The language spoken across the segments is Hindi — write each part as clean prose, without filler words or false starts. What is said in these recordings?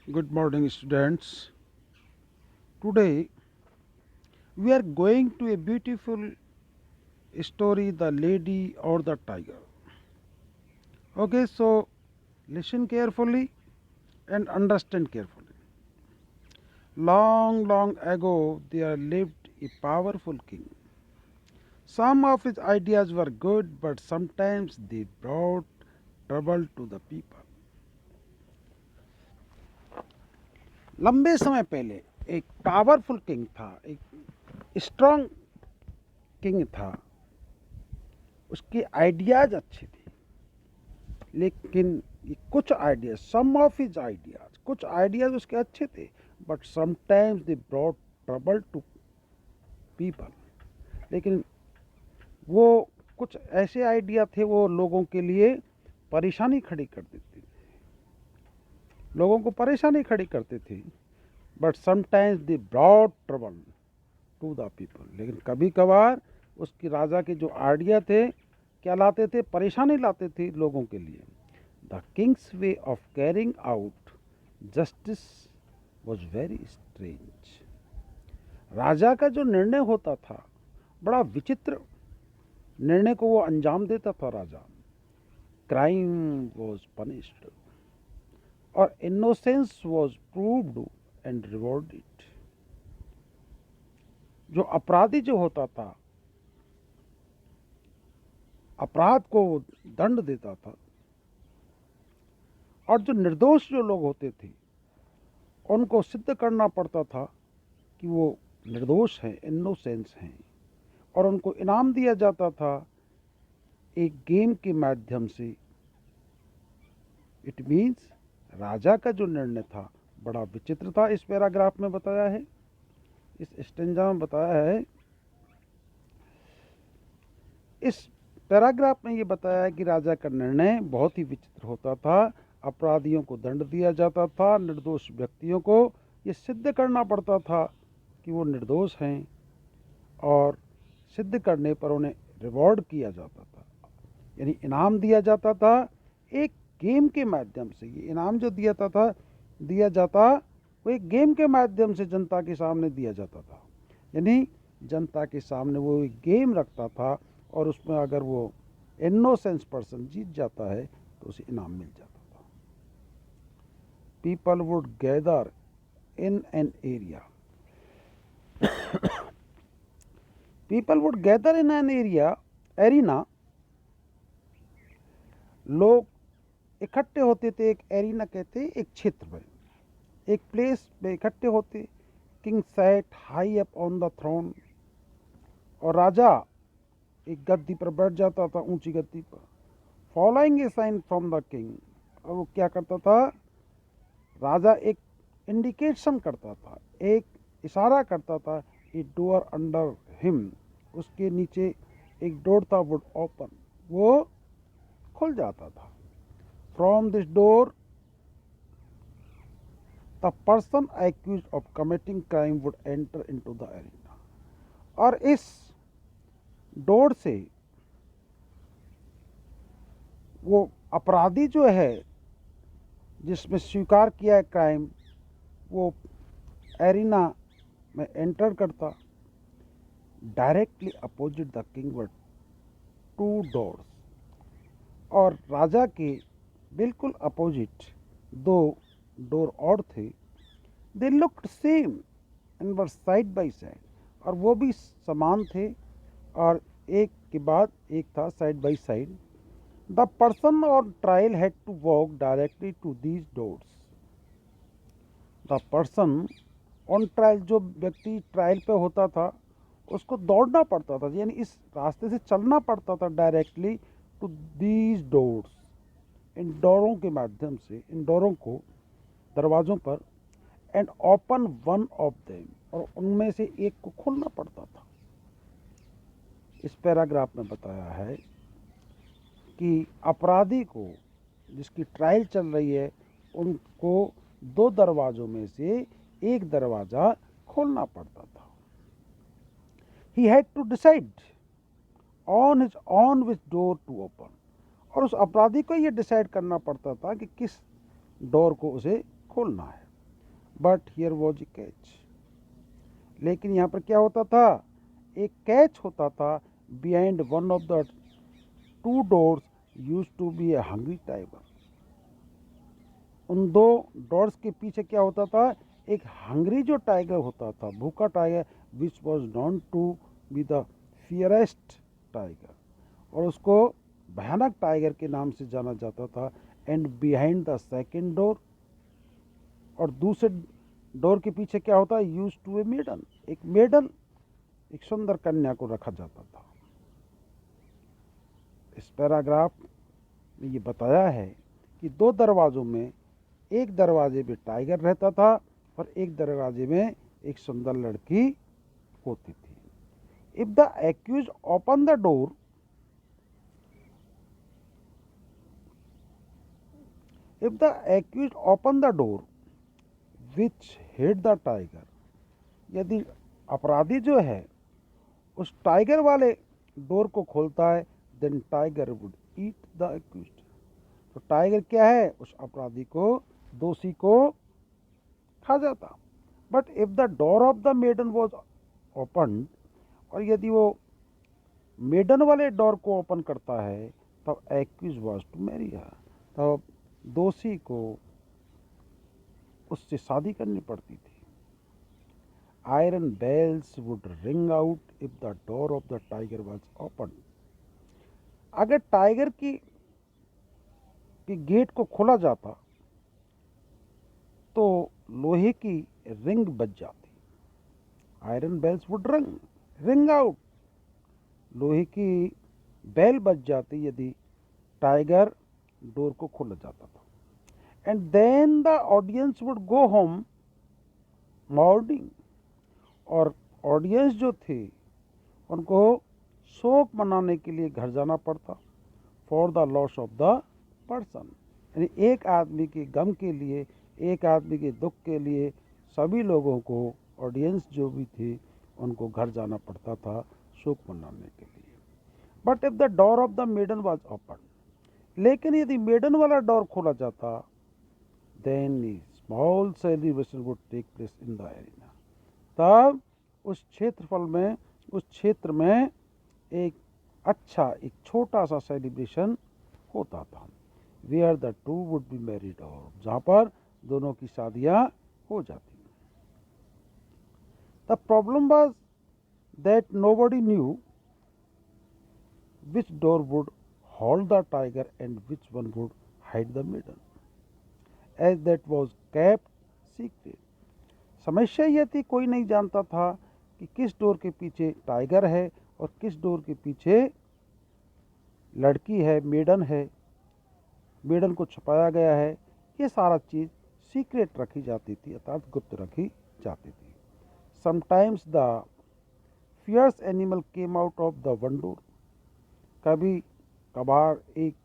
Good morning, students. Today we are going to a beautiful story, The Lady or the Tiger. Okay, so listen carefully and understand carefully. Long, long ago, there lived a powerful king. Some of his ideas were good, but sometimes they brought trouble to the people. लंबे समय पहले एक पावरफुल किंग था, एक स्ट्रांग किंग था। उसके आइडियाज अच्छे थे, लेकिन ये कुछ ideas, some of his ideas, कुछ आइडियाज उसके अच्छे थे, but sometimes they brought trouble to people. लेकिन वो कुछ ऐसे आइडिया थे वो लोगों के लिए परेशानी खड़ी कर देते थे, लोगों को परेशानी खड़ी करते थे। But sometimes they brought trouble to the people. लेकिन कभी कभार उसकी राजा के जो आइडिया थे क्या लाते थे, परेशानी लाते थे लोगों के लिए। The king's way of carrying out justice was very strange. राजा का जो निर्णय होता था बड़ा विचित्र निर्णय को वो अंजाम देता था राजा। क्राइम वॉज पनिश्ड और innocence was proved and rewarded. जो अपराधी जो होता था, अपराध को दंड देता था, और जो निर्दोष जो लोग होते थे उनको सिद्ध करना पड़ता था कि वो निर्दोष हैं, इनोसेंस हैं, और उनको इनाम दिया जाता था एक गेम के माध्यम से। इट मीन्स राजा का जो निर्णय था बड़ा विचित्र था। इस पैराग्राफ में बताया है, इस स्टेंजा में बताया है। इस पैराग्राफ में ये बताया है कि राजा का निर्णय बहुत ही विचित्र होता था। अपराधियों को दंड दिया जाता था, निर्दोष व्यक्तियों को ये सिद्ध करना पड़ता था कि वो निर्दोष हैं, और सिद्ध करने पर उन्हें रिवॉर्ड किया जाता था, यानी इनाम दिया जाता था एक गेम के माध्यम से। ये इनाम जो दिया जाता वो एक गेम के माध्यम से जनता के सामने दिया जाता था। यानी जनता के सामने वो एक गेम रखता था, और उसमें अगर वो इनोसेंस पर्सन जीत जाता है तो उसे इनाम मिल जाता था। People would gather in an area, people would gather in an arena. लोग इकट्ठे होते थे, एक एरिना कहते एक क्षेत्र में, एक प्लेस में इकट्ठे होते। King sat high up on the throne, और राजा एक गद्दी पर बैठ जाता था, ऊंची गद्दी पर। Following a sign from the king, और वो क्या करता था, राजा एक इंडिकेशन करता था, एक इशारा करता था। ए डोर अंडर हिम, उसके नीचे एक डोर था, वुड ओपन, वो खुल जाता था। From this door the person accused of committing crime would enter into the arena, और इस डोर से वो अपराधी जो है जिसमें स्वीकार किया है क्राइम, वो एरिना में एंटर करता। Directly opposite the king were to doors, और राजा के बिल्कुल अपोजिट दो डोर और थे। They looked same and were side by side, और वो भी समान थे, और एक के बाद एक था, side by side. The person on trial had to walk directly to these doors. The person on trial, जो व्यक्ति ट्रायल पे होता था उसको दौड़ना पड़ता था, यानी इस रास्ते से चलना पड़ता था डायरेक्टली टू दीज डोर्स, इन डोरों के माध्यम से, इन डोरों को, दरवाज़ों पर। And open one of them, और उनमें से एक को खोलना पड़ता था। इस पैराग्राफ में बताया है कि अपराधी को, जिसकी ट्रायल चल रही है, उनको दो दरवाज़ों में से एक दरवाज़ा खोलना पड़ता था। He had to decide on his own which door to open, और उस अपराधी को ये डिसाइड करना पड़ता था कि किस डोर को उसे खोलना है। But here was a catch. लेकिन यहाँ पर क्या होता था, एक कैच होता था। Behind one of the two doors used to be a hungry tiger. उन दो डोर्स के पीछे क्या होता था, एक हंग्री जो टाइगर होता था, भूखा tiger, which was known to be the fiercest tiger, और उसको भयानक टाइगर के नाम से जाना जाता था। And behind the second door, और दूसरे डोर के पीछे क्या होता है, यूज टू ए मेडन, एक मेडन, एक सुंदर कन्या को रखा जाता था। इस पैराग्राफ में ये बताया है कि दो दरवाज़ों में, एक दरवाजे में टाइगर रहता था और एक दरवाजे में एक सुंदर लड़की होती थी। If the accused open the door, if the accused open the door which hid the tiger, यदि अपराधी जो है उस टाइगर वाले डोर को खोलता है, then tiger would eat the accused. तो टाइगर क्या है, उस अपराधी को, दोषी को खा जाता। But if the door of the maiden was open, और यदि वो मेडन वाले डोर को ओपन करता है, तब accused was to marry her, तब दोषी को उससे शादी करनी पड़ती थी। Iron bells would ring out if the door of the tiger was open. अगर टाइगर की गेट को खोला जाता तो लोहे की रिंग बज जाती। Iron bells would ring out, लोहे की बेल बज जाती यदि टाइगर डोर को खोला जाता था। And then the audience would go home mourning, और ऑडियंस जो थे उनको शोक मनाने के लिए घर जाना पड़ता, for the loss of the person, यानी एक आदमी के गम के लिए, एक आदमी के दुख के लिए सभी लोगों को, ऑडियंस जो भी थे, उनको घर जाना पड़ता था शोक मनाने के लिए। But if the door of the maiden was open, लेकिन यदि मेडन वाला डोर खोला जाता, then a small celebration would take place in the arena, तब उस क्षेत्रफल में, उस क्षेत्र में एक अच्छा, एक छोटा सा सेलिब्रेशन होता था। Where the two would be married, और जहाँ पर दोनों की शादियाँ हो जाती। The problem was that nobody knew which door would hold the tiger and which one would hide the maiden, as that was kept secret. समस्या यह थी, कोई नहीं जानता था कि किस डोर के पीछे टाइगर है और किस डोर के पीछे लड़की है, मेडन है, मेडन को छुपाया गया है। ये सारा चीज़ सीक्रेट रखी जाती थी, अर्थात गुप्त रखी जाती थी। Sometimes the fierce animal came out of the one door, कभी कभार एक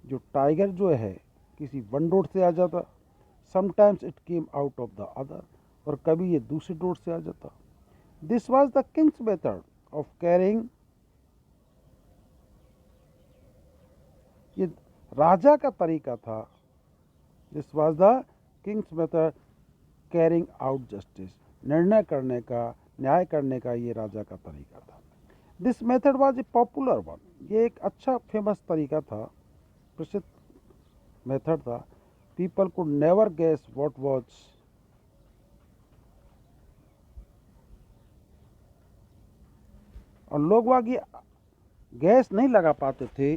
जो टाइगर जो है किसी वन डोर से आ जाता। Sometimes it came out of the other, और कभी ये दूसरे डोर से आ जाता। This was the Kings method of carrying, ये राजा का तरीका था। This was the Kings method carrying out justice, निर्णय करने का, न्याय करने का ये राजा का तरीका था। This method was a popular one, ये एक अच्छा फेमस तरीका था, प्रसिद्ध मेथड था। People could never guess what was, और लोग वाग ये गैस नहीं लगा पाते थे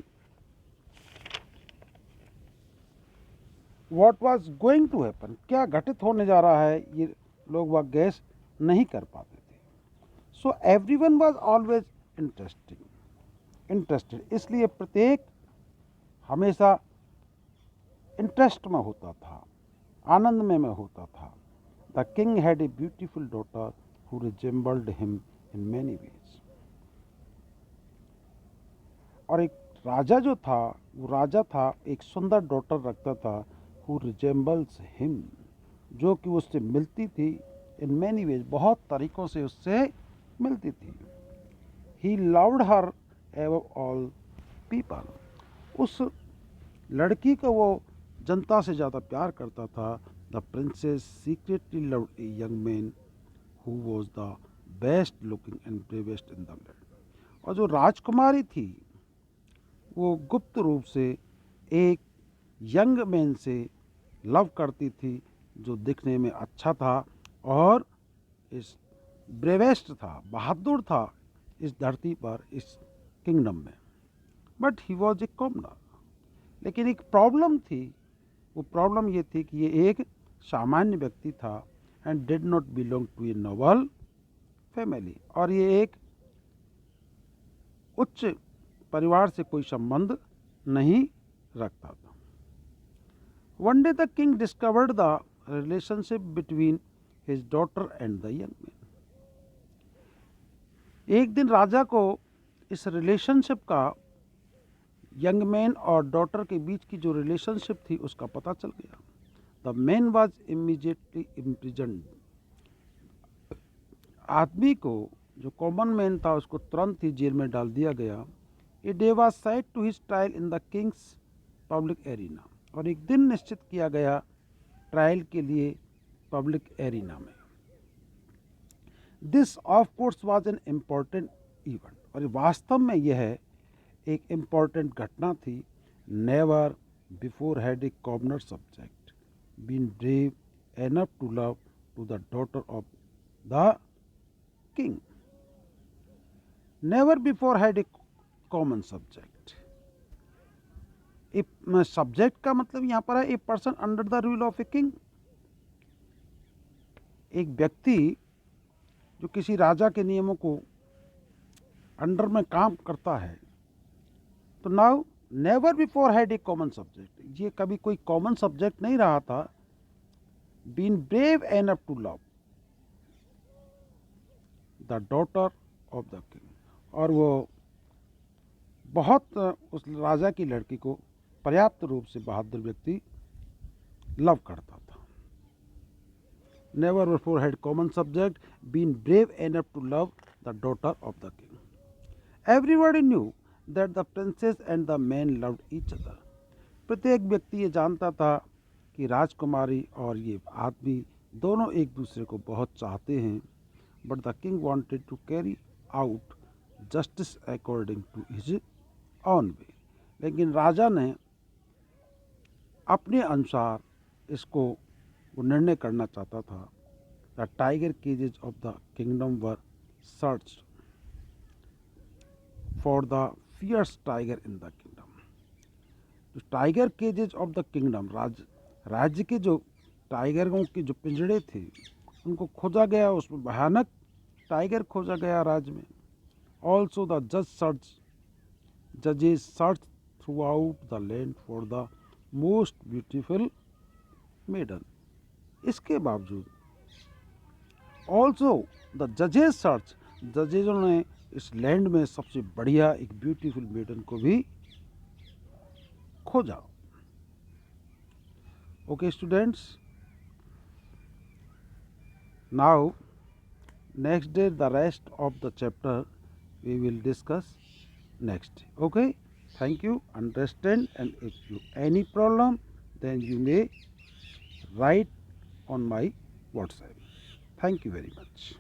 what was going to happen, क्या घटित होने जा रहा है, ये लोग वाग गैस नहीं कर पाते थे। So everyone was always interested, इसलिए प्रत्येक हमेशा इंटरेस्ट में होता था, आनंद में होता था। The king had a beautiful daughter who resembled him in many ways, और एक राजा जो था, वो राजा था, एक सुंदर डॉटर रखता था, हु रिजेंबल्स हिम, जो कि उससे मिलती थी, इन मैनी वेज, बहुत तरीक़ों से उससे मिलती थी। He loved her ever all people, उस लड़की को वो जनता से ज़्यादा प्यार करता था. The princess secretly loved a young man who was the best looking and bravest in the land. और जो राजकुमारी थी वो गुप्त रूप से एक यंग मैन से लव करती थी जो दिखने में अच्छा था और इस ब्रेवेस्ट था, बहादुर था इस धरती पर, इस किंगडम में. But he was a commoner. लेकिन एक प्रॉब्लम थी. वो प्रॉब्लम ये थी कि ये एक सामान्य व्यक्ति था and did not belong to a noble family. और ये एक उच्च परिवार से कोई संबंध नहीं रखता था. One day the king discovered the relationship between his daughter and the young man. एक दिन राजा को इस रिलेशनशिप का, यंग मैन और डॉटर के बीच की जो रिलेशनशिप थी उसका पता चल गया. The man was immediately imprisoned. आदमी को, जो कॉमन मैन था, उसको तुरंत ही जेल में डाल दिया गया. A day was set to his trial in the king's public arena. और एक दिन निश्चित किया गया ट्रायल के लिए पब्लिक एरिना में. This of course was an important event. और वास्तव में यह एक इम्पॉर्टेंट घटना थी. Never before had a commoner subject been brave enough to love to the daughter of the king. Never before had a common subject. Subject का मतलब यहाँ पर है a person under the rule of a king. एक व्यक्ति जो किसी राजा के नियमों को अंडर में काम करता है. तो now never before had a common subject. ये कभी कोई कॉमन सब्जेक्ट नहीं रहा था. Been brave enough to love the daughter of the king. और वो बहुत उस राजा की लड़की को पर्याप्त रूप से बहादुर व्यक्ति लव करता था. Never before had common subject been brave enough to love the daughter of the king. Everybody knew that the princess and the man loved each other. प्रत्येक व्यक्ति ये जानता था कि राजकुमारी और ये आदमी दोनों एक दूसरे को बहुत चाहते हैं. But the king wanted to carry out justice according to his own way. लेकिन राजा ने अपने अनुसार इसको वो निर्णय करना चाहता था. The tiger cages of the kingdom were search for the fierce tiger in the kingdom. जो tiger cages of the kingdom, राज्य के जो टाइगरों के जो पिंजड़े थे उनको खोजा गया. उसमें भयानक टाइगर खोजा गया राज्य में. ऑल्सो द जजेस search throughout the land for the most beautiful maiden. इसके बावजूद ऑल्सो द जजेस सर्च, जजेजों ने इस लैंड में सबसे बढ़िया एक ब्यूटीफुल मेडन को भी खोजा. Okay students, now next day the rest of the chapter we will discuss next day. Okay, thank you, understand, and if you any problem then you may write on my WhatsApp. Thank you very much.